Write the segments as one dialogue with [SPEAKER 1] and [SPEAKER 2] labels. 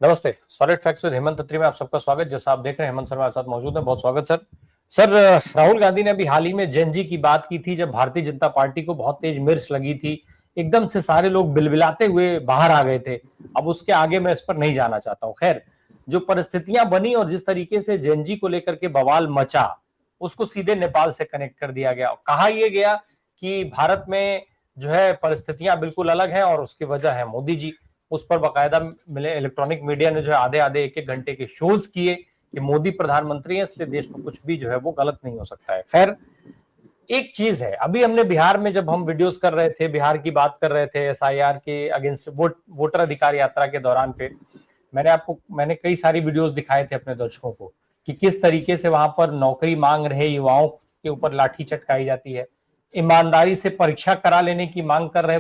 [SPEAKER 1] नमस्ते। Solid facts with Hemant अत्री में आप सबका स्वागत। जैसा आप देख रहे हैं हेमंत सर हमारे साथ मौजूद है। बहुत स्वागत सर। सर, राहुल गांधी ने अभी हाल ही में जेन जी की बात की थी, जब भारतीय जनता पार्टी को बहुत तेज मिर्च लगी थी। एकदम से सारे लोग बिलबिलाते हुए बाहर आ गए थे। अब उसके आगे मैं इस पर नहीं जाना चाहता हूं। खैर, जो परिस्थितियां बनी और जिस तरीके से जेन जी को लेकर के बवाल मचा, उसको सीधे नेपाल से कनेक्ट कर दिया गया। कहा यह गया कि भारत में जो है परिस्थितियां बिल्कुल अलग हैं और उसकी वजह है मोदी जी। उस पर बाकायदा मिले इलेक्ट्रॉनिक मीडिया ने जो है आधे आधे एक एक घंटे के शोज किए कि मोदी प्रधानमंत्री है, इसलिए देश में कुछ भी जो है वो गलत नहीं हो सकता है। खैर, एक चीज है, अभी हमने बिहार में जब हम वीडियोस कर रहे थे, बिहार की बात कर रहे थे एसआईआर के अगेंस्ट वोटर अधिकार यात्रा के दौरान पे मैंने कई सारी वीडियोस दिखाए थे अपने दर्शकों को कि किस तरीके से वहां पर नौकरी मांग रहे युवाओं के ऊपर लाठी चटकाई जाती है, ईमानदारी से परीक्षा करा लेने की मांग कर रहे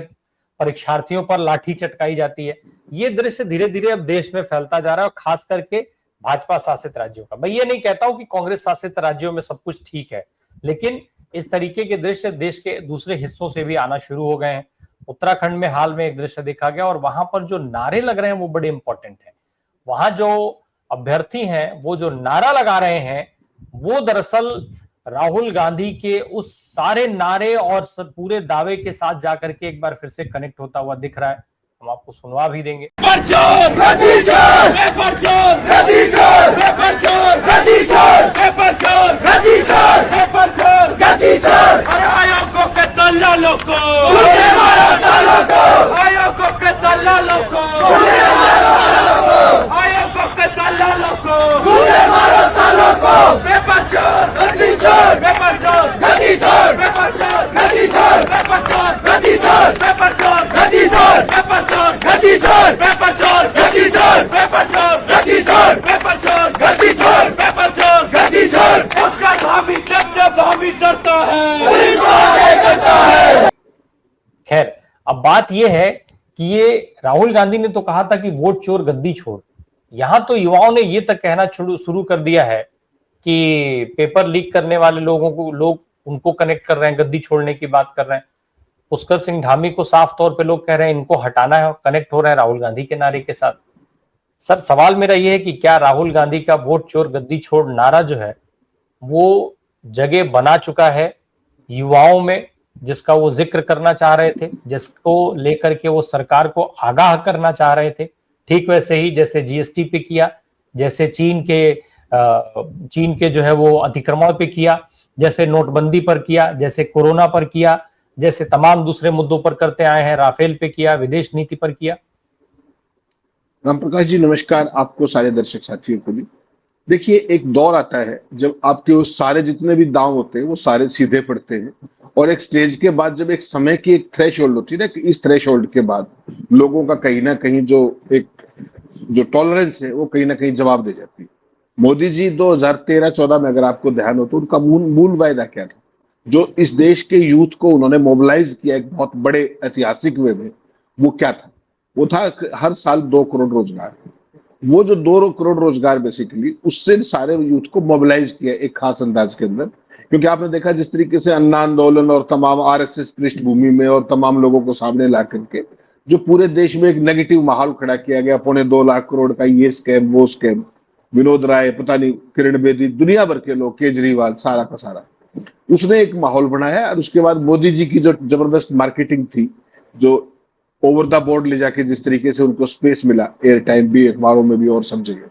[SPEAKER 1] परीक्षार्थियों पर लाठी चटकाई जाती है। ये दृश्य धीरे धीरे अब देश में फैलता जा रहा है और खास करके भाजपा शासित राज्यों का। मैं ये नहीं कहता हूं कि कांग्रेस शासित राज्यों में सब कुछ ठीक है, लेकिन इस तरीके के दृश्य देश के दूसरे हिस्सों से भी आना शुरू हो गए हैं। उत्तराखंड में हाल में एक दृश्य देखा गया और वहां पर जो नारे लग रहे हैं वो बड़े इंपॉर्टेंट हैं। वहां जो अभ्यर्थी हैं वो जो नारा लगा रहे हैं वो दरअसल राहुल गांधी के उस सारे नारे और पूरे दावे के साथ जाकर के एक बार फिर से कनेक्ट होता हुआ दिख रहा है। हम आपको सुनवा भी देंगे। खैर, अब बात यह है कि ये राहुल गांधी ने तो कहा था कि वोट चोर गद्दी छोड़। यहां तो युवाओं ने ये तक कहना शुरू कर दिया है कि पेपर लीक करने वाले लोग उनको कनेक्ट कर रहे हैं, गद्दी छोड़ने की बात कर रहे हैं। पुष्कर सिंह धामी को साफ तौर पे लोग कह रहे हैं इनको हटाना है और कनेक्ट हो रहे हैं राहुल गांधी के नारे के साथ। सर, सवाल मेरा यह है कि क्या राहुल गांधी का वोट चोर गद्दी छोड़ नारा जो है वो जगह बना चुका है युवाओं में, जिसका वो जिक्र करना चाह रहे थे, जिसको लेकर के वो सरकार को आगाह करना चाह रहे थे। ठीक वैसे ही जैसे जीएसटी पे किया, जैसे चीन के जो है वो अतिक्रमण पे किया, जैसे नोटबंदी पर किया, जैसे कोरोना पर किया, जैसे तमाम दूसरे मुद्दों पर करते आए हैं, राफेल पे किया, विदेश नीति पर किया।
[SPEAKER 2] राम प्रकाश जी नमस्कार, आपको सारे दर्शक साथियों को भी। देखिए, एक दौर आता है जब आपके वो सारे जितने भी दांव होते हैं वो सारे सीधे पड़ते हैं और एक स्टेज के बाद जब एक समय की एक थ्रेश होल्ड होती है ना, कि इस थ्रेश होल्ड के बाद लोगों का कहीं ना कहीं जो टॉलरेंस है वो कहीं ना कहीं जवाब दे जाती है। मोदी जी 2013-14 में अगर आपको ध्यान हो तो उनका मूल वायदा क्या था, जो इस देश के यूथ को उन्होंने मोबिलाइज किया एक बहुत बड़े ऐतिहासिक वे में, वो क्या था? वो था हर साल 2 करोड़ रोजगार। वो जो 2 करोड़ रोजगार बेसिकली उससे सारे यूथ को मोबिलाइज किया एक खास अंदाज के अंदर। क्योंकि आपने देखा जिस तरीके से अन्ना आंदोलन और तमाम आरएसएस पृष्ठभूमि में और तमाम लोगों को सामने ला करके जो पूरे देश में एक नेगेटिव माहौल खड़ा किया गया, 2.25 लाख करोड़ का ये स्कैम वो स्कैम, विनोद राय, पता नहीं किरण बेदी, दुनिया भर के लोग, केजरीवाल, सारा का सारा, उसने एक माहौल बनाया। और उसके बाद मोदी जी की जो जबरदस्त मार्केटिंग थी, जो ओवर द बोर्ड ले जाके जिस तरीके से उनको स्पेस मिला, एयर टाइम भी, अखबारों में भी और सब जगह,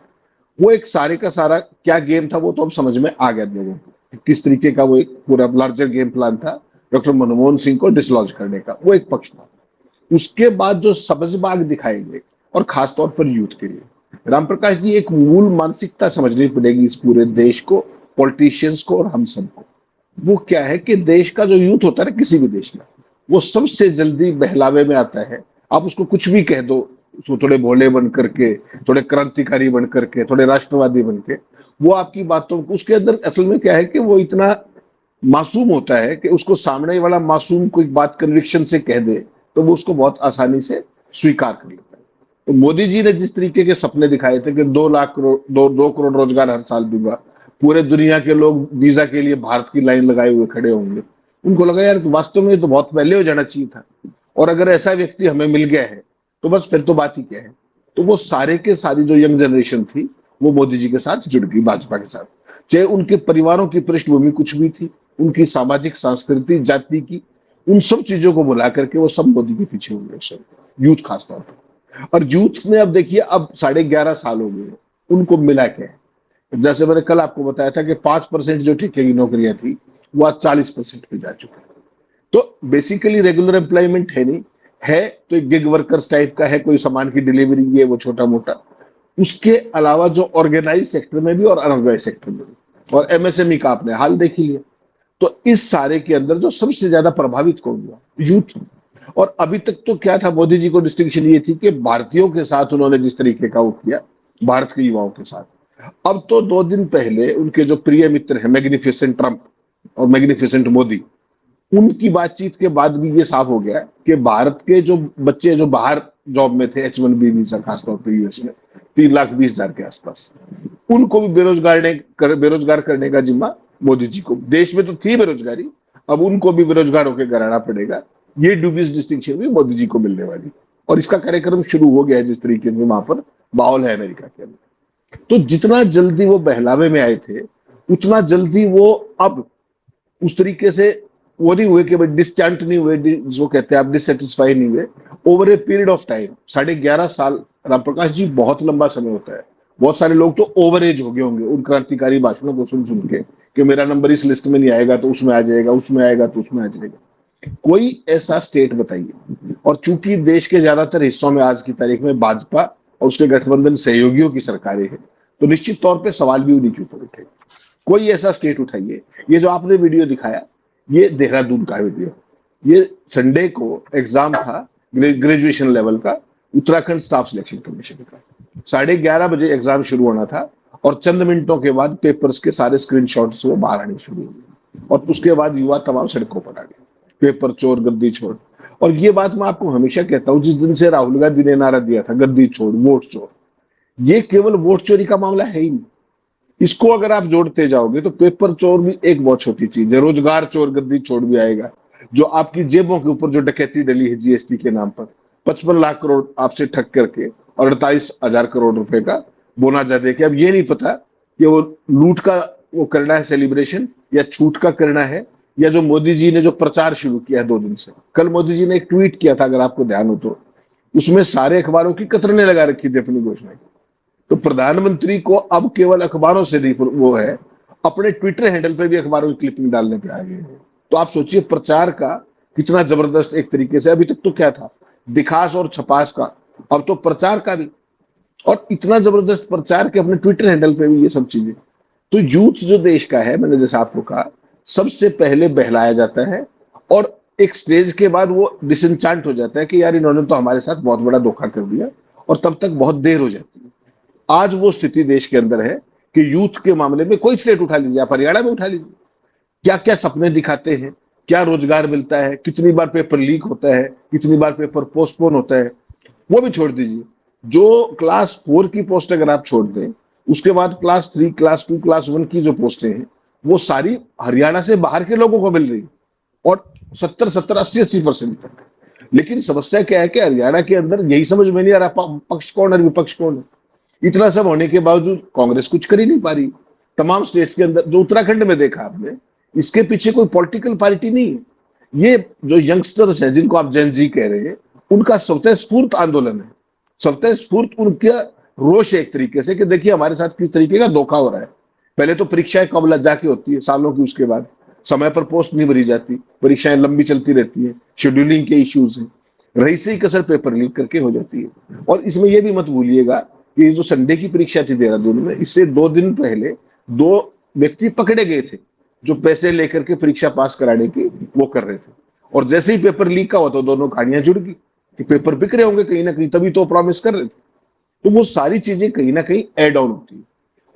[SPEAKER 2] वो एक सारे का सारा क्या गेम था वो तो अब समझ में आ गया लोगों को, किस तरीके का वो एक पूरा लार्जर गेम प्लान था डॉक्टर मनमोहन सिंह को डिसलॉन्च करने का। वो एक पक्ष था। उसके बाद जो सबजबाग दिखाएंगे और खासतौर पर यूथ के लिए, राम प्रकाश जी, एक मूल मानसिकता समझनी पड़ेगी इस पूरे देश को, पॉलिटिशियंस को और हम सबको। वो क्या है कि देश का जो यूथ होता है ना किसी भी देश में, वो सबसे जल्दी बहलावे में आता है। आप उसको कुछ भी कह दो, उसको थोड़े भोले बन करके, थोड़े क्रांतिकारी बन करके, थोड़े राष्ट्रवादी बन के, वो आपकी बातों को, उसके अंदर असल में क्या है कि वो इतना मासूम होता है कि उसको सामने वाला मासूम कोई बात कन्विक्शन से कह दे तो वो उसको बहुत आसानी से स्वीकार कर लेता है। तो मोदी जी ने जिस तरीके के सपने दिखाए थे कि 2 करोड़ रोजगार हर साल दूंगा, पूरे दुनिया के लोग वीजा के लिए भारत की लाइन लगाए हुए खड़े होंगे, उनको लगा यार वास्तव में तो बहुत पहले हो जाना चाहिए था। और अगर ऐसा व्यक्ति हमें मिल गया है तो बस फिर तो बात ही क्या है। तो वो सारे के सारी जो यंग जनरेशन थी वो मोदी जी के साथ जुड़ गई, भाजपा के साथ। चाहे उनके परिवारों की पृष्ठभूमि कुछ भी थी, उनकी सामाजिक संस्कृति जाति की, उन सब चीजों को बुला करके वो सब मोदी के पीछे हुए, सब यूथ खासतौर पर। और यूथ ने अब देखिए, अब 11.5 साल हो गए, उनको मिला क्या है? जैसे मैंने कल आपको बताया था कि 5% जो ठेके की नौकरियां थी वो आज 40% पे जा चुकी है। तो बेसिकली रेगुलर एम्प्लॉयमेंट है नहीं, है तो एक गिग वर्कर्स टाइप का है, कोई सामान की डिलीवरी ये वो छोटा मोटा। उसके अलावा जो ऑर्गेनाइज सेक्टर में भी और अनऑर्गेनाइज सेक्टर में भी, और एमएसएमई का आपने हाल देख ही लिया। तो इस सारे के अंदर जो सबसे ज्यादा प्रभावित कौन हुआ? यूथ। और अभी तक तो क्या था, मोदी जी को डिस्टिंक्शन ये थी कि भारतीयों के साथ उन्होंने जिस तरीके का वो किया, भारत के युवाओं के साथ। अब तो 2 दिन पहले उनके जो प्रिय मित्र हैं मैग्निफिसेंट ट्रंप और मैग्निफिसेंट मोदी, उनकी बातचीत के बाद भी ये साफ हो गया कि भारत के जो बच्चे जो बाहर जॉब में थे, H1B वीजा खासतौर पर यूएस में, 3,20,000 के आसपास, उनको भी बेरोजगार करने का जिम्मा मोदी जी को। देश में तो थी बेरोजगारी, अब उनको भी बेरोजगार होकर कराना पड़ेगा। ये ड्यूबियस डिस्टिंक्शन भी मोदी जी को मिलने वाली, और इसका कार्यक्रम शुरू हो गया है जिस तरीके से वहां पर माहौल है अमेरिका के अंदर। तो जितना जल्दी वो बहलावे में आए थे, उतना जल्दी वो अब उस तरीके से वो नहीं हुए कि भाई डिसचांट नहीं हुए, जो कहते हैं आप, डिससेटिस्फाई नहीं हुए। Over a period of time 11.5 साल, रामप्रकाश जी, बहुत लंबा समय होता है। बहुत सारे लोग तो ओवर एज हो गए होंगे उन क्रांतिकारी भाषणों को सुन सुन के कि मेरा नंबर इस लिस्ट में नहीं आएगा तो उसमें आ जाएगा, उसमें आएगा तो उसमें आ जाएगा। कोई ऐसा स्टेट बताइए। और चूंकि देश के ज्यादातर हिस्सों में आज की तारीख में भाजपा और उसके गठबंधन सहयोगियों की सरकारें हैं, तो निश्चित तौर पर सवाल भी उन्हीं के ऊपर उठेगा। कोई ऐसा स्टेट उठाइए। ये जो आपने वीडियो दिखाया, ये देहरादून का वीडियो, ये संडे को एग्जाम था ग्रेजुएशन लेवल का, उत्तराखंड स्टाफ सिलेक्शन कमीशन का। 11:30 बजे एग्जाम शुरू होना था, और चंद मिनटों के बाद पेपर्स के सारे स्क्रीनशॉट्स वो बाहर आने शुरू हुए, और उसके बाद युवा तमाम सड़कों पर आ गए, पेपर चोर, गद्दी छोड़। और ये बात मैं आपको हमेशा कहता हूं, जिस दिन से राहुल गांधी ने नारा दिया था गद्दी छोड़ वोट चोर, ये केवल वोट चोरी का मामला है ही नहीं। इसको अगर आप जोड़ते जाओगे तो पेपर चोर भी एक बहुत छोटी चीज है, रोजगार चोर, गद्दी छोड़ भी आएगा। जो आपकी जेबों के ऊपर जो डकैती डली है जीएसटी के नाम पर, 55 लाख करोड़ आपसे ठग करके और 48,000 करोड़ रुपए का बोनाजा देके, अब ये नहीं पता कि वो लूट का वो करना है सेलिब्रेशन, या छूट का करना है, या जो मोदी जी ने जो प्रचार शुरू किया है 2 दिन से। कल मोदी जी ने एक ट्वीट किया था, अगर आपको ध्यान हो तो, उसमें सारे अखबारों की कतरने लगा रखी थी अपनी घोषणा की। तो प्रधानमंत्री को अब केवल अखबारों से नहीं, वो है अपने ट्विटर हैंडल पे भी अखबारों की क्लिपिंग डालने पे आ गए हैं। तो आप सोचिए प्रचार का कितना जबरदस्त एक तरीके से, अभी तक तो क्या था, दिखास और छपास का, अब तो प्रचार का भी, और इतना जबरदस्त प्रचार के अपने ट्विटर हैंडल पे भी ये सब चीजें। तो यूथ जो देश का है, मैंने जैसे आपको कहा, सबसे पहले बहलाया जाता है, और एक स्टेज के बाद वो डिसएंचांट हो जाता है कि यार इन्होंने तो हमारे साथ बहुत बड़ा धोखा कर दिया, और तब तक बहुत देर हो जाती है। आज वो स्थिति देश के अंदर है कि यूथ के मामले में कोई स्टेट उठा लीजिए, आप हरियाणा में उठा लीजिए, क्या क्या सपने दिखाते हैं, क्या रोजगार मिलता है, कितनी बार पेपर लीक होता है, कितनी बार पेपर पोस्टपोन होता है, वो भी छोड़ दीजिए। जो क्लास 4 की पोस्ट अगर आप छोड़ दें, उसके बाद क्लास 3, क्लास 2, क्लास 1 की जो पोस्टें हैं, वो सारी हरियाणा से बाहर के लोगों को मिल रही, और 70-70, 80-80% तक। लेकिन समस्या क्या है कि हरियाणा के अंदर यही समझ में नहीं आ रहा पक्ष कौन है विपक्ष कौन है। इतना सब होने के बावजूद कांग्रेस कुछ कर ही नहीं पा रही। तमाम स्टेट्स के अंदर जो उत्तराखंड में देखा आपने, इसके पीछे कोई पॉलिटिकल पार्टी नहीं है। ये जो यंगस्टर्स हैं जिनको आप जेन जी कह रहे हैं, उनका स्वतः स्फूर्त आंदोलन है, स्वतः स्फूर्त उनका रोष है एक तरीके से कि देखिए हमारे साथ किस तरीके का धोखा हो रहा है। पहले तो परीक्षाएं कब जाके होती है, सालों की, उसके बाद समय पर पोस्ट नहीं भरी जाती, परीक्षाएं लंबी चलती रहती है, शेड्यूलिंग के इश्यूज हैं, रही से ही कसर पेपर लीक करके हो जाती है। और इसमें यह भी मत भूलिएगा कि जो संडे की परीक्षा थी देहरादून में, इससे 2 दिन पहले 2 व्यक्ति पकड़े गए थे जो पैसे लेकर के परीक्षा पास कराने की वो कर रहे थे, और जैसे ही पेपर लीक का हुआ तो दोनों कहानियां जुड़ गई कि पेपर बिक रहे होंगे कहीं ना कहीं, तभी तो प्रॉमिस कर रहे थे। तो वो सारी चीजें कहीं ना कहीं एड ऑन होती है।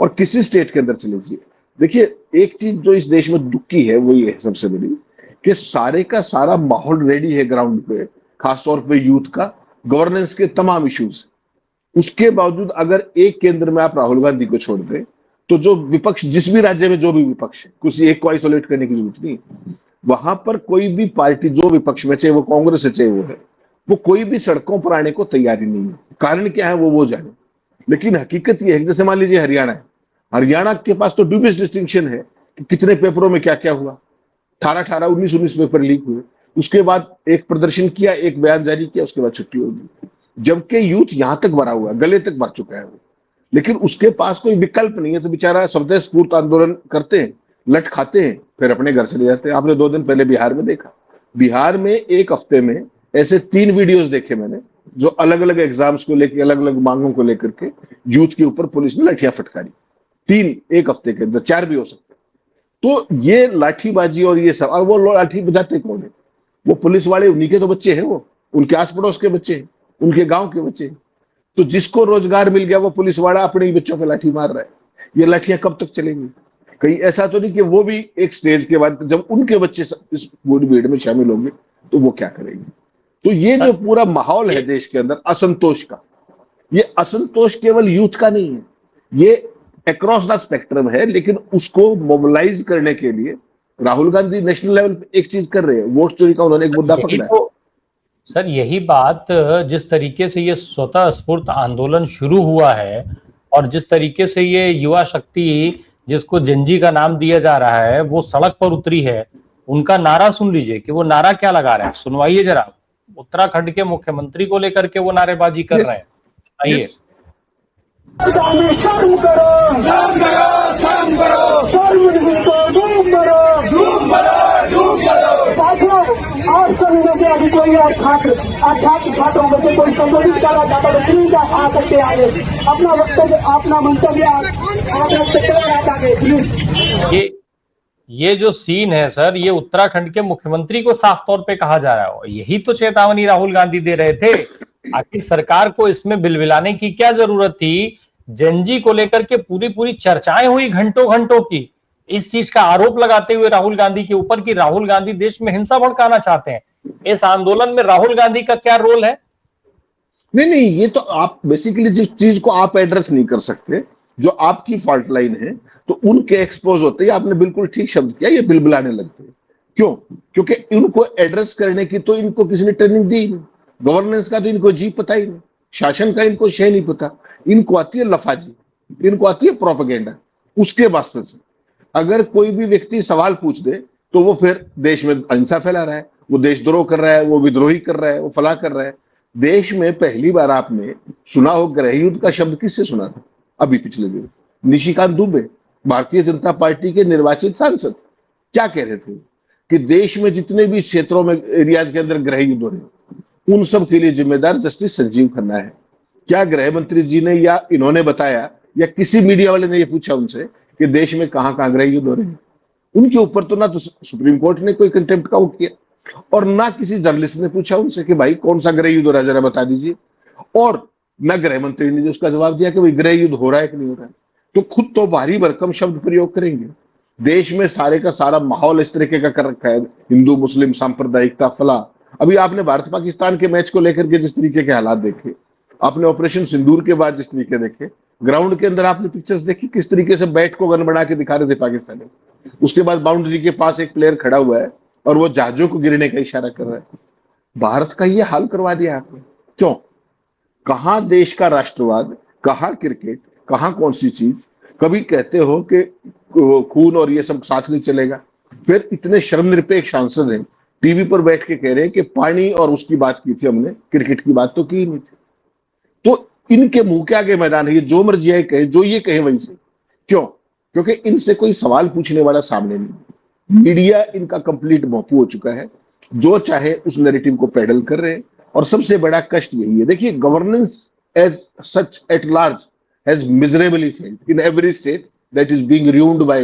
[SPEAKER 2] और किसी स्टेट के अंदर चले जाइए, देखिए एक चीज जो इस देश में दुख की है वो ये है सबसे बड़ी, कि सारे का सारा माहौल रेडी है ग्राउंड पे, खासतौर पे यूथ का, गवर्नेंस के तमाम इश्यूज। उसके बावजूद अगर एक केंद्र में आप राहुल गांधी को छोड़ दें, तो जो विपक्ष, जिस भी राज्य में जो भी विपक्ष है, किसी एक को आइसोलेट करने की जरूरत नहीं, वहां पर कोई भी पार्टी जो विपक्ष में, चाहे वो कांग्रेस है चाहे वो है, वो कोई भी सड़कों पर आने को तैयारी नहीं है। कारण क्या है वो जाने। लेकिन हकीकत ये है, जैसे मान लीजिए हरियाणा है, हरियाणा के पास तो ड्यूबियस डिस्टिंक्शन है कि कितने पेपरों में क्या क्या हुआ। 18-18, 19-19 पेपर लीक हुए, उसके बाद एक प्रदर्शन किया, एक बयान जारी किया, उसके बाद छुट्टी होगी। जबकि यूथ यहां तक भरा हुआ है, गले तक भर चुका है वो, लेकिन उसके पास कोई विकल्प नहीं है, तो बेचारा स्वदेश स्फूर्त आंदोलन करते हैं, लट खाते हैं, फिर अपने घर चले जाते हैं। आपने 2 दिन पहले बिहार में देखा, बिहार में एक हफ्ते में ऐसे 3 वीडियोस देखे मैंने, जो अलग अलग एग्जाम्स को लेकर, अलग अलग मांगों को लेकर के यूथ के ऊपर पुलिस ने लाठियां फटकारी। 3 एक हफ्ते के अंदर, 4 भी हो सकते। तो ये लाठीबाजी और ये सब, और वो लाठी बजाते कौन है? वो पुलिस वाले, उन्हीं के तो बच्चे हैं, वो उनके आस पड़ोस के बच्चे हैं, उनके गांव के बच्चे हैं। तो जिसको रोजगार मिल गया वो पुलिस वाला अपने ही बच्चों पे लाठी मार रहा है। ये लाठियां कब तक चलेंगी? कहीं ऐसा तो नहीं कि वो भी एक स्टेज के बाद जब उनके बच्चे इस बूढ़ भीड़ में शामिल होंगे तो वो क्या करेंगे? तो ये जो
[SPEAKER 1] सर
[SPEAKER 2] पूरा माहौल है
[SPEAKER 1] ये
[SPEAKER 2] देश के अंदर असंतोष का, ये असंतोष केवल यूथ का नहीं है, ये अक्रॉस द स्पेक्ट्रम है। लेकिन उसको मोबिलाइज करने के लिए राहुल गांधी नेशनल लेवल पे एक चीज कर रहे हैं, वोट चोरी का उन्होंने एक
[SPEAKER 1] सर
[SPEAKER 2] मुद्दा
[SPEAKER 1] यही
[SPEAKER 2] पकड़ा है।
[SPEAKER 1] तो सर यही बात, जिस तरीके से ये स्वतः स्फूर्त आंदोलन शुरू हुआ है और जिस तरीके से ये युवा शक्ति, जिसको जेनजी का नाम दिया जा रहा है, वो सड़क पर उतरी है, उनका नारा सुन लीजिए कि वो नारा क्या लगा रहे हैं, सुनवाइए जरा। उत्तराखंड के मुख्यमंत्री को लेकर के वो नारेबाजी कर रहे
[SPEAKER 2] यस,
[SPEAKER 1] हैं, सुनाइए।
[SPEAKER 2] यस।
[SPEAKER 3] शर्म करो, शर्म करो, शर्म करो, शर्म को डूब मरो, डूब मरो, डूब मरो। साथियों, आप सभी में से अभी कोई और छात्रों में से कोई संबोधित करना चाहता है, प्लीज आप आ सकते हैं आगे, अपना वक्तव्य, अपना मंतव्य आप रख सकते हैं आगे, प्लीज।
[SPEAKER 1] ये जो सीन है सर, ये उत्तराखंड के मुख्यमंत्री को साफ तौर पे कहा जा रहा है, और यही तो चेतावनी राहुल गांधी दे रहे थे। आखिर सरकार को इसमें बिलबिलाने की क्या जरूरत थी? जेनजी को लेकर के पूरी पूरी चर्चाएं हुई घंटों घंटों की, इस चीज का आरोप लगाते हुए राहुल गांधी के ऊपर कि राहुल गांधी देश में हिंसा भड़काना चाहते हैं। इस आंदोलन में राहुल गांधी का क्या रोल है?
[SPEAKER 2] नहीं नहीं, ये तो आप बेसिकली जिस चीज को आप एड्रेस नहीं कर सकते, जो आपकी फॉल्ट लाइन है, तो उनके एक्सपोज होते ही, आपने बिल्कुल ठीक शब्द किया, ये बिलबिलाने लगते हैं। क्यों? क्योंकि इनको एड्रेस करने की तो इनको किसी ने ट्रेनिंग दी नहीं, गवर्नेंस का तो इनको जी पता ही नहीं, शासन का इनको शय नहीं पता। इनको आती है लफाजी, इनको आती है प्रोपेगेंडा। उसके वास्ते से अगर कोई भी व्यक्ति सवाल पूछ दे तो वो फिर देश में अहिंसा फैला रहा है, वो देशद्रोह कर रहा है, वो विद्रोही कर रहा है, वो फला कर रहा है। देश में पहली बार आपने सुना हो गृह युद्ध का शब्द किससे सुना था? अभी पिछले दिन निशिकांत दुबे, भारतीय जनता पार्टी के निर्वाचित सांसद, क्या कह रहे थे कि देश में जितने भी क्षेत्रों में, एरियाज के अंदर गृह युद्ध हो रहे, उन सब के लिए जिम्मेदार जस्टिस संजीव खन्ना है। क्या गृह मंत्री जी ने या इन्होंने बताया, या किसी मीडिया वाले ने ये पूछा उनसे कि देश में कहां कहां गृह युद्ध हो रहे हैं? उनके ऊपर तो ना तो सुप्रीम कोर्ट ने कोई कंटेम्प्ट का वो किया, और ना किसी जर्नलिस्ट ने पूछा उनसे कि भाई कौन सा गृह युद्ध हो रहा है, जरा बता दीजिए। और न गृह मंत्री ने उसका जवाब दिया कि भाई गृह युद्ध हो रहा है कि नहीं हो रहा है। तो खुद तो भारी भरकम शब्द प्रयोग करेंगे। देश में सारे का सारा माहौल इस तरीके का कर रखा है, हिंदू मुस्लिम सांप्रदायिकता फला। अभी आपने भारत पाकिस्तान के मैच को लेकर के जिस तरीके के हालात देखे, आपने ऑपरेशन सिंदूर के बाद जिस तरीके देखे, ग्राउंड के अंदर आपने पिक्चर्स देखी किस तरीके से बैट को गन बना के दिखा रहे थे पाकिस्तानी। उसके बाद बाउंड्री के पास एक प्लेयर खड़ा हुआ है और वो जहाजों को गिरने का इशारा कर रहा है। भारत का ये हाल करवा दिया आपने, क्यों? कहां देश का राष्ट्रवाद, कहां क्रिकेट, कहां कौन सी चीज? कभी कहते हो कि खून और ये सब साथ नहीं चलेगा, फिर इतने शर्मनिरपेक्ष सांसद हैं, टीवी पर बैठ के कह रहे हैं कि पानी और उसकी बात की थी हमने, क्रिकेट की बात तो की नहीं थी। तो इनके मुंह के आगे मैदान है, ये जो मर्जी है कहे, जो ये कहे वही से। क्यों? क्योंकि इनसे कोई सवाल पूछने वाला सामने नहीं। मीडिया इनका कंप्लीट भोंपू हो चुका है, जो चाहे उस नैरेटिव को पेडल कर रहे हैं। और सबसे बड़ा कष्ट यही है, देखिए, governance as such at large has miserably failed in every state that is being ruined by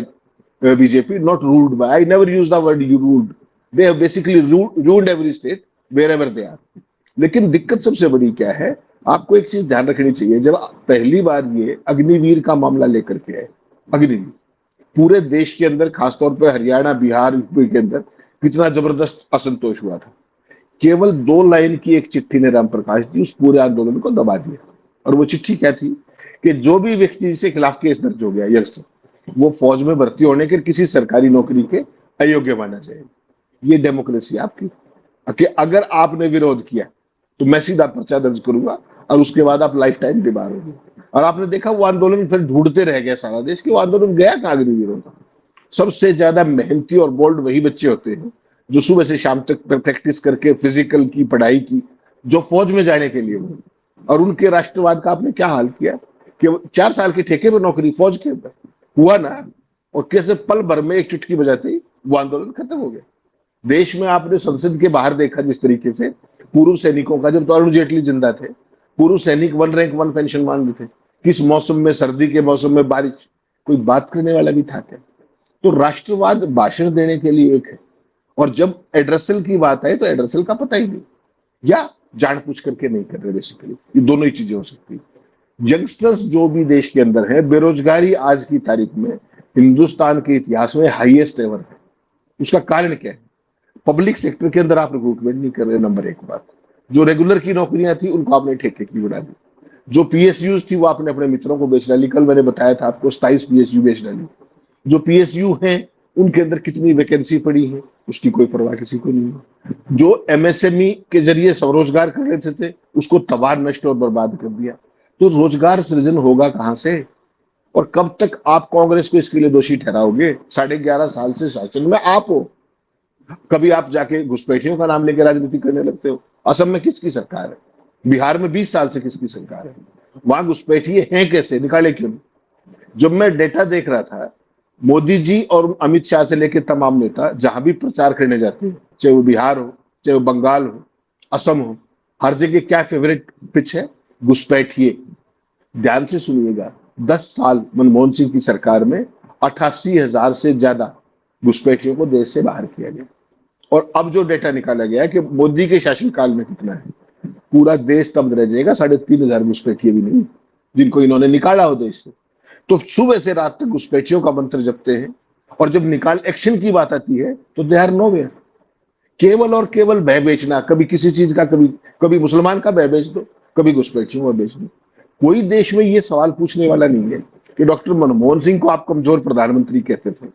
[SPEAKER 2] BJP, not ruled by. I never use the word you ruled. They have basically ruined every state wherever they are. लेकिन दिक्कत सबसे बड़ी क्या है, आपको एक चीज ध्यान रखनी चाहिए। जब पहली बार ये अग्निवीर का मामला लेकर के आए, अग्निवीर पूरे देश के अंदर, खासतौर पर हरियाणा, बिहार, यूपी के अंदर कितना जबरदस्त असंतोष हुआ था। केवल 2 लाइन की एक चिट्ठी ने राम प्रकाश जी उस पूरे आंदोलन को दबा दिया। और वो चिट्ठी क्या थी कि जो भी व्यक्ति जिसके खिलाफ केस दर्ज हो गया, यस, वो फौज में भर्ती होने के, किसी सरकारी नौकरी के अयोग्य माना जाएगा। ये डेमोक्रेसी आपकी, कि अगर आपने विरोध किया तो मैं सीधा पर्चा दर्ज करूंगा और उसके बाद आप लाइफ टाइम बीमार होंगे। और आपने देखा वो आंदोलन फिर ढूंढते रह गया सारा देश कि वो आंदोलन गया कहाँ अग्निवीरों का। सबसे ज्यादा मेहनती और बोल्ड वही बच्चे होते हैं जो सुबह से शाम तक प्रैक्टिस करके फिजिकल की पढ़ाई की, जो फौज में जाने के लिए हुए। और उनके राष्ट्रवाद का आपने क्या हाल किया कि 4 साल के ठेके पर नौकरी फौज के अंदर हुआ ना, और कैसे पल भर में एक चुटकी बजाते ही वो आंदोलन खत्म हो गया। देश में आपने संसद के बाहर देखा जिस तरीके से पूर्व सैनिकों का, जब तो अरुण जेटली जिंदा थे, पूर्व सैनिक 1 रैंक 1 पेंशन मांग रहे थे, किस मौसम में, सर्दी के मौसम में, बारिश, कोई बात करने वाला भी था क्या? तो राष्ट्रवाद भाषण देने के लिए एक है, और जब एड्रेसल की बात है तो एड्रेसल का पता ही नहीं, या जान पूछ करके नहीं कर रहे। बेसिकली ये दोनों ही चीजें हो सकती है। यंगस्टर्स जो भी देश के अंदर है, बेरोजगारी आज की तारीख में हिंदुस्तान के इतिहास में हाईएस्ट एवर है। उसका कारण क्या है? पब्लिक सेक्टर के अंदर आप रिक्रूटमेंट नहीं कर रहे, नंबर 1 बात। जो रेगुलर की नौकरियां थी उनको आपने ठेके की बना दी। जो पीएसयू थी वो आपने अपने मित्रों को बेच डाली। कल मैंने बताया था आपको 27 पीएसयू बेच डाली। जो पीएसयू हैं उनके अंदर कितनी वैकेंसी पड़ी है उसकी कोई परवाह किसी को नहीं है। जो एमएसएमई के जरिए स्वरोजगार कर रहे थे उसको तबाह, नष्ट और बर्बाद कर दिया। तो रोजगार सृजन होगा कहां से? और कब तक आप कांग्रेस को इसके लिए दोषी ठहराओगे? 11.5 साल से शासन में आप हो। कभी आप जाके घुसपैठियों का नाम लेकर राजनीति करने लगते हो। असम में किसकी सरकार है? बिहार में 20 साल से किसकी सरकार है? वहां घुसपैठिए हैं कैसे? निकाले क्यों? जब मैं डेटा देख रहा था, मोदी जी और अमित शाह से लेकर तमाम नेता जहां भी प्रचार करने जाते हैं, चाहे वो बिहार हो, चाहे वो बंगाल हो, असम हो, हर जगह क्या फेवरेट पिच है? घुसपैठिए। ध्यान से सुनिएगा, 10 साल मनमोहन सिंह की सरकार में 88,000 से ज्यादा घुसपैठियों को देश से बाहर किया गया। और अब जो डेटा निकाला गया है कि मोदी के शासनकाल में कितना है, पूरा देश तब रह जाएगा 3,500 घुसपैठिए भी नहीं जिनको इन्होंने निकाला हो देश से। तो सुबह से रात तक घुसपैठियों का मंत्र जपते हैं, और जब निकाल एक्शन की बात आती है तो दे आर नोवेयर। केवल और केवल भय बेचना, कभी किसी चीज का, कभी मुसलमान का भय बेच दो, कभी घुसपैठियों का बेच दो। कोई देश में ये सवाल पूछने वाला नहीं है कि डॉक्टर मनमोहन सिंह को आप कमजोर प्रधानमंत्री कहते थे,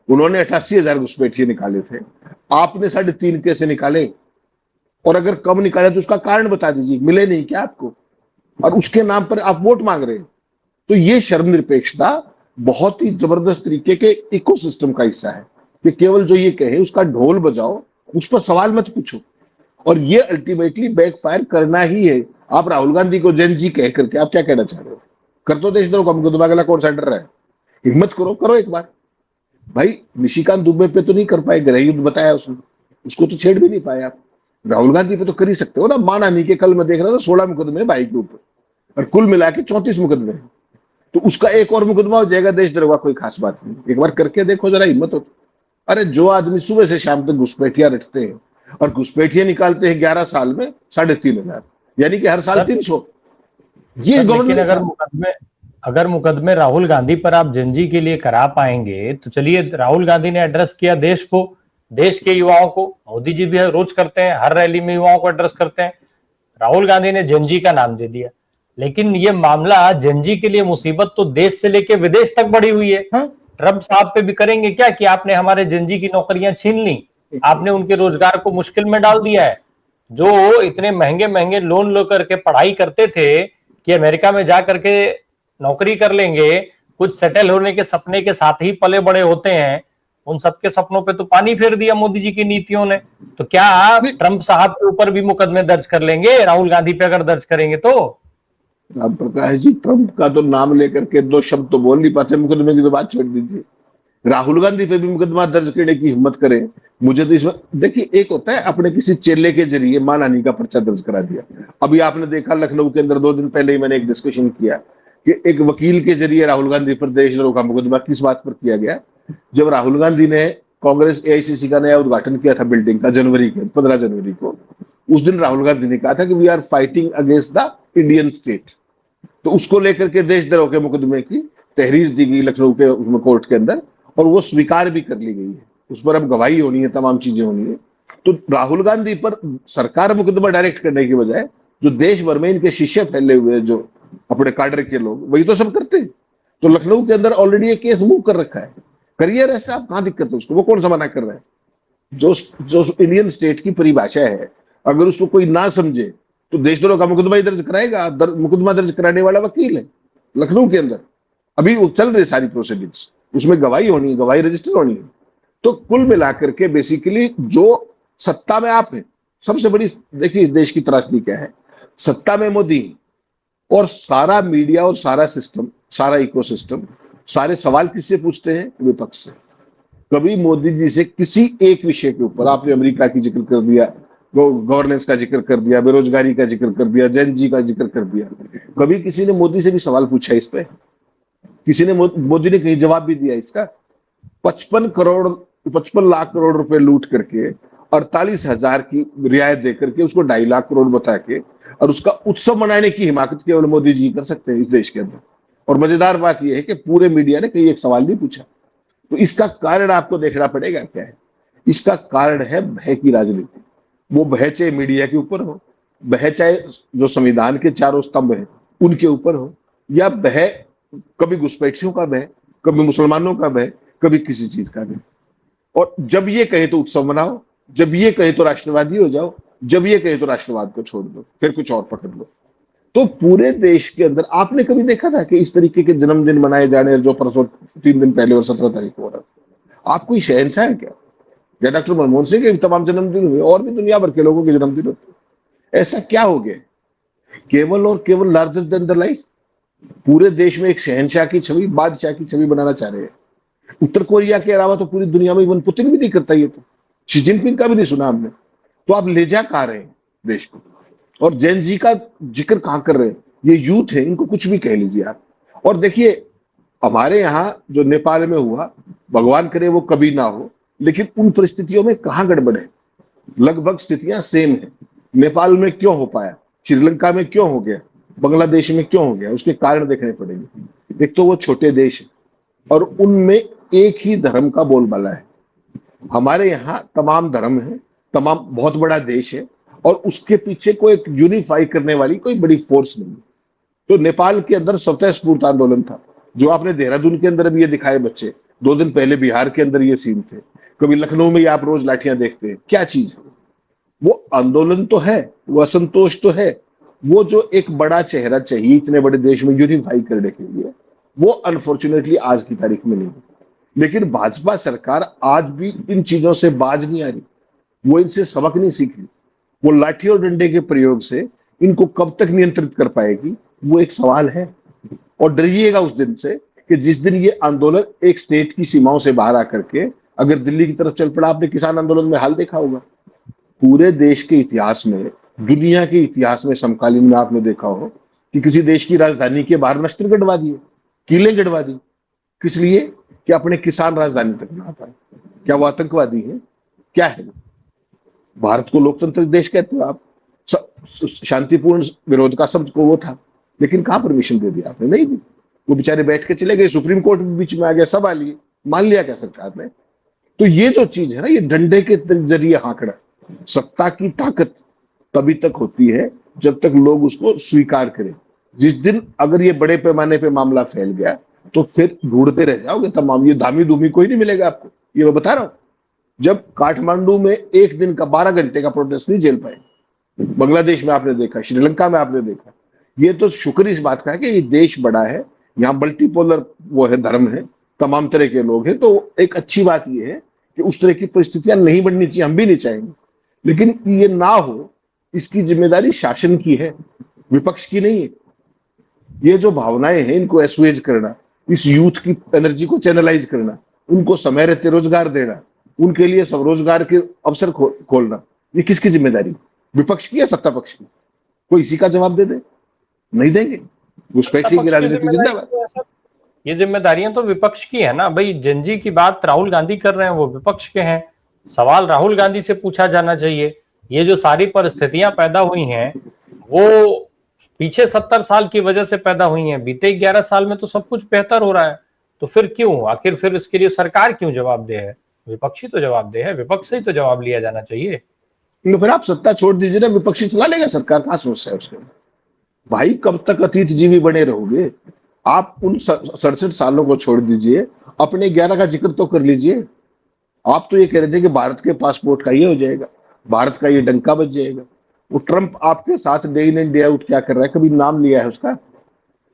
[SPEAKER 2] उन्होंने 88,000 घुसपैठिए निकाले थे, आपने 3.5 कैसे निकाले? और अगर कम निकाले तो उसका कारण बता दीजिए। मिले नहीं क्या आपको? और उसके नाम पर आप वोट मांग रहे हैं। तो ये शर्मनिरपेक्षता बहुत ही जबरदस्त तरीके के इकोसिस्टम का हिस्सा है कि केवल जो ये कहे उसका ढोल बजाओ, उस पर सवाल मत पूछो। और ये अल्टीमेटली बैकफायर करना ही है। आप राहुल गांधी को जैन जी कह करके आप क्या कहना चाह रहे हो? कर तो देशद्रोह का मुकदमा, अगला कौन सा डर रहा है? हिम्मत करो एक बार। भाई निशिकांत दुबे पे तो नहीं कर पाए, गृह युद्ध बताया उसने, उसको तो छेड़ भी नहीं पाए आप। राहुल गांधी पे तो कर ही सकते हो ना। माना नहीं कि कल मैं देख रहा था 16 मुकदमे भाई के ऊपर, और कुल मिला के 34 मुकदमे हैं। तो उसका एक और मुकदमा हो जाएगा देशद्रोह का, कोई खास बात नहीं। एक बार करके देखो, जरा हिम्मत हो। अरे जो आदमी सुबह से शाम तक घुसपैठिया रटते हैं और घुसपैठिया निकालते हैं 11 साल में 3,500, यानी कि हर साल 300। ये
[SPEAKER 1] गवर्नमेंट, अगर मुकदमे राहुल गांधी पर आप जंजी के लिए करा पाएंगे तो चलिए, राहुल गांधी ने एड्रेस किया देश को, देश के युवाओं को। मोदी जी भी रोज करते हैं, हर रैली में युवाओं को एड्रेस करते हैं। राहुल गांधी ने जंजी का नाम दे दिया, लेकिन ये मामला जंजी के लिए मुसीबत तो देश से लेके विदेश तक बढ़ी हुई है। ट्रंप साहब पे भी करेंगे क्या कि आपने हमारे जंजी की नौकरियां छीन ली, आपने उनके रोजगार को मुश्किल में डाल दिया है। जो इतने महंगे महंगे लोन लेकर के पढ़ाई करते थे कि अमेरिका में जा करके नौकरी कर लेंगे, कुछ सेटल होने के सपने के साथ ही पले बड़े होते हैं, उन सबके सपनों पे तो पानी फेर दिया मोदी जी की नीतियों ने। तो क्या आप ट्रंप साहब के ऊपर भी मुकदमे दर्ज कर लेंगे राहुल गांधी पे अगर दर्ज करेंगे तो?
[SPEAKER 2] राम प्रकाश जी, ट्रंप का तो नाम लेकर के 2 शब्द तो बोल नहीं पाते, मुकदमे की तो बात छोड़ दीजिए। राहुल गांधी पे भी मुकदमा दर्ज करने की हिम्मत करें, मुझे तो इसमें देखिए, एक होता है अपने किसी चेले के जरिए मानहानि का पर्चा दर्ज करा दिया। अभी आपने देखा लखनऊ के अंदर 2 दिन पहले ही मैंने एक डिस्कशन किया कि एक वकील के जरिए राहुल गांधी पर देशद्रोह का मुकदमा किस बात पर किया गया। जब राहुल गांधी ने कांग्रेस एआईसीसी का नया उद्घाटन किया था बिल्डिंग का, 15 जनवरी को, उस दिन राहुल गांधी ने कहा था कि we are fighting against the Indian state. तो उसको लेकर के देशद्रोह के मुकदमे की तहरीर दी गई लखनऊ के कोर्ट के अंदर, और वो स्वीकार भी कर ली गई है। उस पर अब गवाही होनी है, तमाम चीजें होनी है। तो राहुल गांधी पर सरकार मुकदमा डायरेक्ट करने की बजाय जो देश भर में इनके शिष्य फैले हुए हैं, जो अपने काडर के लोग, वही तो सब करते हैं। तो लखनऊ के अंदर ऑलरेडी एक केस मूव कर रखा है, करिए अरेस्ट, आप कहां दिक्कत है उसको? वो कौन सा मना कर रहा है? जो इंडियन स्टेट की परिभाषा है, अगर उसको कोई ना समझे तो देशद्रोह का मुकदमा ही दर्ज कराएगा। मुकदमा दर्ज कराने वाला वकील है लखनऊ के अंदर, अभी वो चल रही सारी प्रोसीडिंग्स, उसमें गवाही होनी है, गवाही रजिस्टर होनी है। तो कुल मिलाकर के बेसिकली जो सत्ता में आप हैं, सबसे बड़ी देखिए देश की त्रासदी क्या है, सत्ता में मोदी और सारा मीडिया और सारा सिस्टम, सारा इकोसिस्टम, सारे सवाल किससे पूछते हैं? विपक्ष से। कभी मोदी जी से किसी एक विषय के ऊपर, आपने अमेरिका की जिक्र कर दिया, गवर्नेंस का जिक्र कर दिया, बेरोजगारी का जिक्र कर दिया, जैन जी का जिक्र कर दिया, कभी किसी ने मोदी से भी सवाल पूछा इस पे? किसी ने मोदी ने कहीं जवाब भी दिया इसका? 55 लाख करोड़ रुपए लूट करके 48,000 की रियायत देकर के उसको 2.5 लाख करोड़ बता के और उसका उत्सव मनाने की हिमाकत केवल मोदी जी कर सकते हैं इस देश के अंदर। और मजेदार बात यह है कि पूरे मीडिया ने कहीं एक सवाल नहीं पूछा। तो इसका कारण आपको देखना पड़ेगा क्या है। इसका कारण है भय की राजनीति। वो भय चाहे मीडिया के ऊपर हो, भय चाहे जो संविधान के चारों स्तंभ है उनके ऊपर हो, या भय कभी घुसपैठियों का भय, कभी मुसलमानों का भय, कभी किसी चीज का भय। और जब ये कहे तो उत्सव मनाओ, जब ये कहे तो राष्ट्रवादी हो जाओ, जब ये कहे तो राष्ट्रवाद को छोड़ दो, फिर कुछ और पकड़ लो। तो पूरे देश के अंदर आपने कभी देखा था कि इस तरीके के जन्मदिन मनाए जाने, जो परसों 3 दिन पहले और 17 तारीख को हो रहा था? आप कोई शहंशाह है क्या? या डॉक्टर मनमोहन सिंह के तमाम जन्मदिन हुए, और भी दुनिया भर के लोगों के जन्मदिन होते। ऐसा क्या हो गया? केवल और केवल लार्जर देन द लाइफ, पूरे देश में एक शहंशाह की छवि, बादशाह की छवि बनाना चाह रहे हैं। उत्तर कोरिया के अलावा तो पूरी दुनिया में इवन पुतिन भी नहीं करता ये, तो शी जिनपिंग का भी नहीं सुना हमने। तो आप ले जा कहां रहे हैं देश को? और जैन जी का जिक्र कहां कर रहे हैं? ये यूथ है, इनको कुछ भी कह लीजिए आप। और देखिए हमारे यहाँ जो नेपाल में हुआ, भगवान करे वो कभी ना हो, लेकिन उन परिस्थितियों में कहां गड़बड़ है? लगभग स्थितियां सेम है। नेपाल में क्यों हो पाया, श्रीलंका में क्यों हो गया, बांग्लादेश में क्यों हो गया? उसके कारण देखने पड़ेंगे। एक तो वो छोटे देश है और उनमें एक ही धर्म का बोलबाला है। हमारे यहाँ तमाम धर्म है, तमाम, बहुत बड़ा देश है और उसके पीछे कोई एक यूनिफाई करने वाली कोई बड़ी फोर्स नहीं है। तो नेपाल के अंदर स्वतः स्फूर्त आंदोलन था, जो आपने देहरादून के अंदर भी ये दिखाए बच्चे, 2 दिन पहले बिहार के अंदर ये सीन थे, कभी लखनऊ में आप रोज लाठियां देखते हैं। क्या चीज है वो? आंदोलन तो है, वो असंतोष तो है, वो जो एक बड़ा चेहरा चाहिए इतने बड़े देश में यूनिफाई करने के लिए, वो अनफॉर्चुनेटली आज की तारीख में नहीं है। लेकिन भाजपा सरकार आज भी इन चीजों से बाज नहीं आ रही, वो इनसे सबक नहीं सीख रही। वो लाठी और डंडे के प्रयोग से इनको कब तक नियंत्रित कर पाएगी, वो एक सवाल है। और डरिएगा उस दिन से कि जिस दिन ये आंदोलन एक स्टेट की सीमाओं से बाहर आकर के अगर दिल्ली की तरफ चल पड़ा। आपने किसान आंदोलन में हाल देखा होगा, पूरे देश के इतिहास में, दुनिया के इतिहास में समकालीन में आपने देखा हो कि किसी देश की राजधानी के बाहर नस्त्र गड़वा दिए, किले गड़वा दी। किस लिए? कि अपने किसान राजधानी तक ना आ पाए। क्या वो आतंकवादी है? क्या है? भारत को लोकतांत्रिक देश कहते हो आप, शांतिपूर्ण विरोध का शब्द को वो था, लेकिन कहां परमिशन दे दिया आपने? नहीं दी। वो बेचारे बैठ के चले गए, सुप्रीम कोर्ट भी बीच में आ गया, सब आ लिए, मान लिया क्या सरकार ने? तो ये जो चीज है ना, ये डंडे के जरिए हाँकड़ा। सत्ता की ताकत तभी तक होती है जब तक लोग उसको स्वीकार करें। जिस दिन अगर ये बड़े पैमाने पे मामला फैल गया तो फिर ढूंढते रह जाओगे तमाम, ये धामी धूमी कोई नहीं मिलेगा आपको, ये मैं बता रहा हूं। जब काठमांडू में एक दिन का 12 घंटे का प्रोटेस्ट नहीं झेल पाए, बांग्लादेश में आपने देखा, श्रीलंका में आपने देखा। ये तो शुक्र इस बात का है कि ये देश बड़ा है, यहाँ मल्टीपोलर वो है, धर्म है, तमाम तरह के लोग हैं। तो एक अच्छी बात ये है कि उस तरह की परिस्थितियां नहीं बननी चाहिए, हम भी नहीं चाहेंगे। लेकिन ये ना हो, इसकी जिम्मेदारी शासन की है, विपक्ष की नहीं है। ये जो भावनाएं हैं इनको एसुएज करना, इस यूथ की एनर्जी को चैनलाइज करना, उनको समय रहते रोजगार देना, उनके लिए स्वरोजगार के अवसर खोलना, ये किसकी जिम्मेदारी? विपक्ष की या सत्ता पक्ष की? कोई इसी का जवाब दे दे? नहीं देंगे। घुसपैठी की राजनीति जिंदाबाद।
[SPEAKER 1] ये जिम्मेदारियां तो विपक्ष की है ना भाई। जंजी की बात राहुल गांधी कर रहे हैं, वो विपक्ष के हैं। सवाल राहुल गांधी से पूछा जाना चाहिए। ये जो सारी परिस्थितियां पैदा हुई हैं वो पीछे 70 साल की वजह से पैदा हुई हैं। बीते 11 साल में तो सब कुछ बेहतर हो रहा है, तो फिर क्यों? आखिर फिर इसके लिए सरकार क्यों जवाबदेह है? विपक्षी तो जवाबदेह है, विपक्ष से ही तो जवाब लिया जाना चाहिए।
[SPEAKER 2] तो फिर आप सत्ता छोड़ दीजिए ना, विपक्षी चला लेगा सरकार, कहां समस्या है उसके? भाई कब तक अतीत जीवी बने रहोगे आप? उन 67 सालों को छोड़ दीजिए, अपने 11 का जिक्र तो कर लीजिए। आप तो ये कह रहे थे कि भारत के पासपोर्ट का ये हो जाएगा, भारत का ये डंका बज जाएगा। वो ट्रंप आपके साथ day in and day out क्या कर रहा है? कभी नाम लिया है उसका?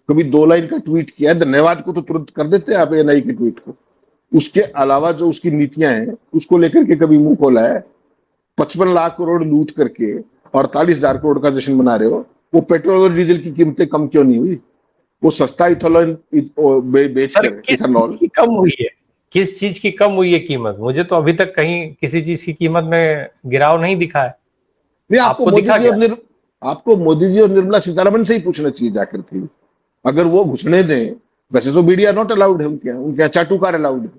[SPEAKER 2] कभी 2 लाइन का ट्वीट किया है? धन्यवाद को तो तुरंत कर देते हैं आप एनआई के ट्वीट को। उसके अलावा जो उसकी नीतियां हैं उसको लेकर के कभी मुंह खोला है? 55 लाख करोड़ लूट करके 48,000 करोड़ का जश्न मना रहे हो। वो पेट्रोल और डीजल की कीमतें कम क्यों नहीं हुई? वो सस्ता इथेनॉल बेच
[SPEAKER 1] सर
[SPEAKER 2] कर
[SPEAKER 1] किस चीज की कम हुई है? किस चीज की कम हुई है कीमत? मुझे तो अभी तक कहीं किसी चीज की कीमत में गिराव नहीं दिखा है।
[SPEAKER 2] नहीं,
[SPEAKER 1] आपको दिखा क्या?
[SPEAKER 2] आपको मोदी जी और निर्मला सीतारमण से ही पूछना चाहिए जाकर के। अगर वो घुसने दें, वैसे तो मीडिया नॉट अलाउड है उनके यहाँ चाटुकार अलाउड है,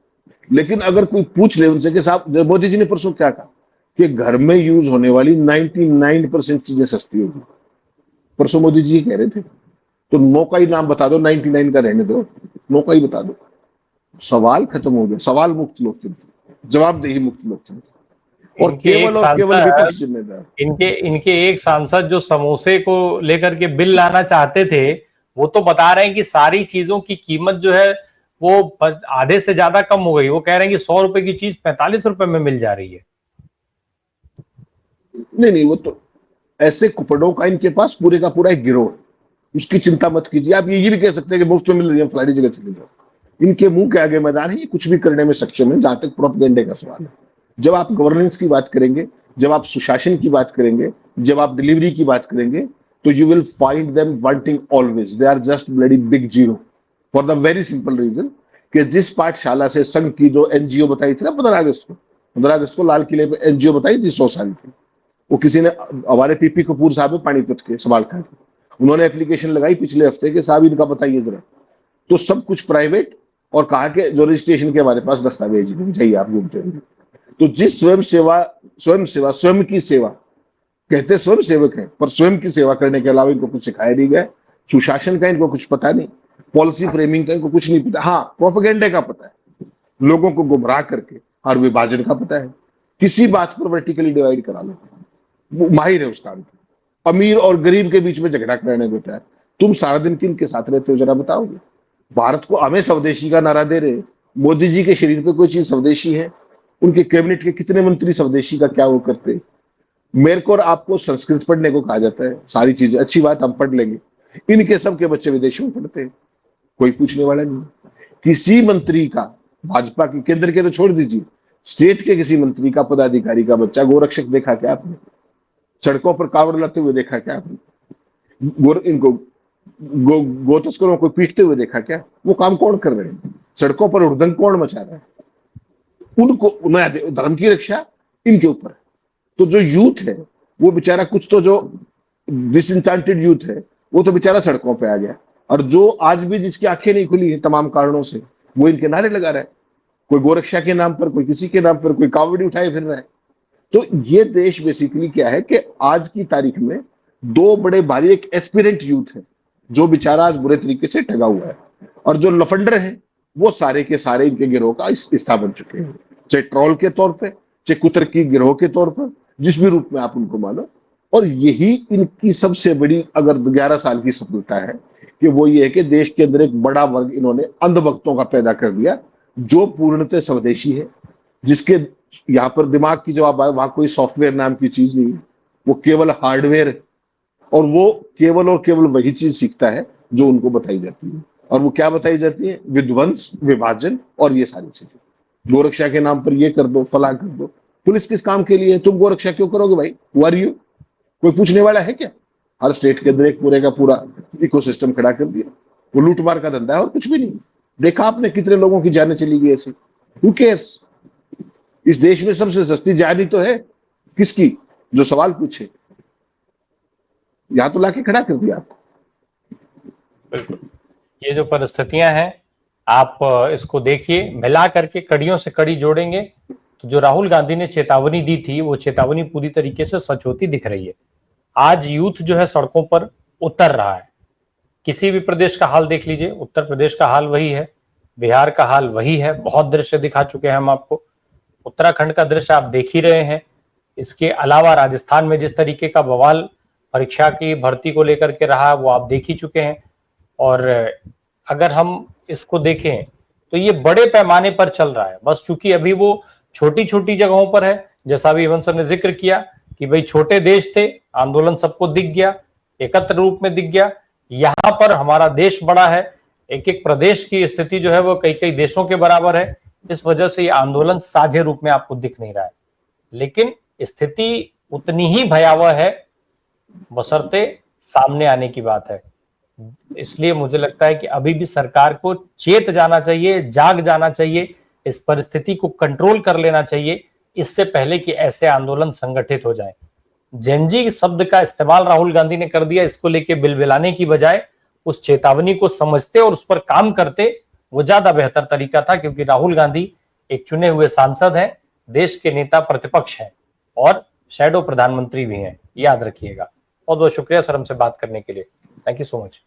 [SPEAKER 2] लेकिन अगर कोई पूछ ले उनसे कि साहब, मोदी जी ने परसों क्या कहा कि घर में यूज होने वाली 99% चीजें सस्ती होगी। परसों मोदी जी कह रहे थे, तो 9 का ही नाम बता दो, 99 का रहने दो, 9 का ही बता दो। सवाल खत्म हो गया। सवाल मुक्त लोकतंत्र, जवाबदेही मुक्त लोकतंत्र, और केवल विपक्ष जिम्मेदार।
[SPEAKER 1] इनके एक सांसद जो समोसे को लेकर के बिल लाना चाहते थे, वो तो बता रहे हैं कि सारी चीजों की कीमत जो है वो आधे से ज्यादा कम हो गई। वो कह रहे हैं कि 100 रुपए की चीज 45 रुपए में मिल जा रही है।
[SPEAKER 2] नहीं, वो तो ऐसे कुपड़ों का इनके पास पूरे का पूरा एक गिरोह है, उसकी चिंता मत कीजिए। आप ये भी कह सकते हैं कि मुफ्त में मिल रही है, फलानी जगह चले जाओ। इनके मुंह के आगे मैदान है, ये कुछ भी करने में सक्षम है जहां तक प्रोपेगेंडे का सवाल है। जब आप गवर्नेंस की बात करेंगे, जब आप सुशासन की बात करेंगे, जब आप डिलीवरी की बात करेंगे, तो you will find them wanting always. They are just bloody big zero, for the very simple reason कि जिस पाठशाला से संघ की जो एनजीओ बताई थी ना 15 अगस्त को लाल किले पे एनजीओ बताई थी 100 साल की, वो किसी ने, हमारे पीपी कपूर साहब है पानीपत के समालखा के, उन्होंने एप्लीकेशन लगाई पिछले हफ्ते के, साहब इनका बताइए जरा। तो सब कुछ प्राइवेट, और कहा कि जो रजिस्ट्रेशन के हमारे पास दस्तावेज नहीं चाहिए, आप घूमते रहेंगे। तो जिस स्वयं की सेवा कहते स्वयं सेवक है, पर स्वयं की सेवा करने के अलावा इनको कुछ सिखाया नहीं गया। सुशासन का इनको कुछ पता नहीं, पॉलिसी फ्रेमिंग का इनको कुछ नहीं पता। हाँ, प्रोपेगेंडे का पता है, लोगों को गुमराह करके, और विभाजन का पता है। किसी बात पर वर्टिकली डिवाइड करा लो, वो माहिर है उस काम की। अमीर और गरीब के बीच में झगड़ा करने को तैयार। तुम सारा दिन किन के साथ रहते हो जरा बताओगे? भारत को, हमें स्वदेशी का नारा दे रहे। मोदी जी के शरीर पे कोई चीज स्वदेशी है? उनके कैबिनेट के कितने मंत्री स्वदेशी का क्या वो करते? मेरे को और आपको संस्कृत पढ़ने को कहा जाता है, सारी चीजें अच्छी बात, हम पढ़ लेंगे। इनके सबके बच्चे विदेशों में पढ़ते हैं, कोई पूछने वाला नहीं। किसी मंत्री का, भाजपा की केंद्र के तो छोड़ दीजिए, स्टेट के किसी मंत्री का, पदाधिकारी का बच्चा गोरक्षक देखा क्या आपने? सड़कों पर कावड़ लाते हुए देखा क्या आपने? इनको गो तस्करों को पीटते हुए देखा क्या? वो काम कौन कर रहे हैं? सड़कों पर हुड़दंग कौन मचा रहा है? उनको धर्म की रक्षा इनके ऊपर है। तो जो यूथ है वो बेचारा, कुछ तो जो डिसइंटेंटेड यूथ है वो तो बेचारा सड़कों पे आ गया, और जो आज भी जिसकी आंखें नहीं खुली है तमाम कारणों से, वो इनके नारे लगा रहा है। कोई गोरक्षा के नाम पर, कोई किसी के नाम पर, कोई कावड़ी उठाए फिर रहा है। तो ये देश बेसिकली क्या है कि आज की तारीख में दो बड़े भारी, एक एस्पिरेंट यूथ है जो बेचारा आज बुरे तरीके से ठगा हुआ है, और जो लफंडर है वो सारे के सारे इनके गिरोह का हिस्सा बन चुके हैं, चाहे ट्रोल के तौर पे, चाहे कुतर्की गिरोह के तौर पर, जिस भी रूप में आप उनको मानो। और यही इनकी सबसे बड़ी अगर 11 साल की सफलता है कि वो ये है कि देश के अंदर एक बड़ा वर्ग इन्होंने अंधभक्तों का पैदा कर दिया, जो पूर्णतः स्वदेशी है, जिसके यहाँ पर दिमाग की जवाब आए, वहां कोई सॉफ्टवेयर नाम की चीज नहीं है, वो केवल हार्डवेयर है, और वो केवल और केवल वही चीज सीखता है जो उनको बताई जाती है। और वो क्या बताई जाती है? विध्वंस, विभाजन और ये सारी चीजें। गोरक्षा के नाम पर ये कर दो, फला कर दो। पुलिस किस काम के लिए है? तुम गोरक्षा क्यों करोगे भाई? Who are you? कोई पूछने वाला है क्या? हर स्टेट के अंदर एक पूरे का पूरा इकोसिस्टम खड़ा कर दिया। वो लूटमार का धंधा है और कुछ भी नहीं। देखा आपने कितने लोगों की जानें चली गई ऐसे? Who cares? इस देश में सबसे सस्ती जान ही तो है किसकी? जो सवाल पूछे। यहां तो लाके खड़ा कर दिया आपको।
[SPEAKER 1] बिल्कुल, ये जो परिस्थितियां हैं, आप इसको देखिए, मिला करके कड़ियों से कड़ी जोड़ेंगे तो जो राहुल गांधी ने चेतावनी दी थी, वो चेतावनी पूरी तरीके से सच होती दिख रही है। आज यूथ जो है सड़कों पर उतर रहा है। किसी भी प्रदेश का हाल देख लीजिए, उत्तर प्रदेश का हाल वही है, बिहार का हाल वही है। बहुत दृश्य दिखा चुके हैं हम आपको, उत्तराखंड का दृश्य आप देख ही रहे हैं। इसके अलावा राजस्थान में जिस तरीके का बवाल परीक्षा की भर्ती को लेकर के रहा, वो आप देख ही चुके हैं। और अगर हम इसको देखें तो ये बड़े पैमाने पर चल रहा है, बस चूंकि अभी वो छोटी छोटी जगहों पर है। जैसा अभी हेमंत सर ने जिक्र किया कि भाई छोटे देश थे, आंदोलन सबको दिख गया, एकत्र रूप में दिख गया। यहां पर हमारा देश बड़ा है, एक एक प्रदेश की स्थिति जो है वो कई कई देशों के बराबर है, इस वजह से ये आंदोलन साझे रूप में आपको दिख नहीं रहा है। लेकिन स्थिति उतनी ही भयावह है, बशर्ते सामने आने की बात है। इसलिए मुझे लगता है कि अभी भी सरकार को चेत जाना चाहिए, जाग जाना चाहिए, इस परिस्थिति को कंट्रोल कर लेना चाहिए, इससे पहले कि ऐसे आंदोलन संगठित हो जाए। जेनजी शब्द का इस्तेमाल राहुल गांधी ने कर दिया, इसको लेके बिलबिलाने की बजाय उस चेतावनी को समझते और उस पर काम करते, वो ज्यादा बेहतर तरीका था, क्योंकि राहुल गांधी एक चुने हुए सांसद हैं, देश के नेता प्रतिपक्ष हैं और शैडो प्रधानमंत्री भी हैं, याद रखिएगा। बहुत बहुत शुक्रिया सर हमसे बात करने के लिए। Thank you so much.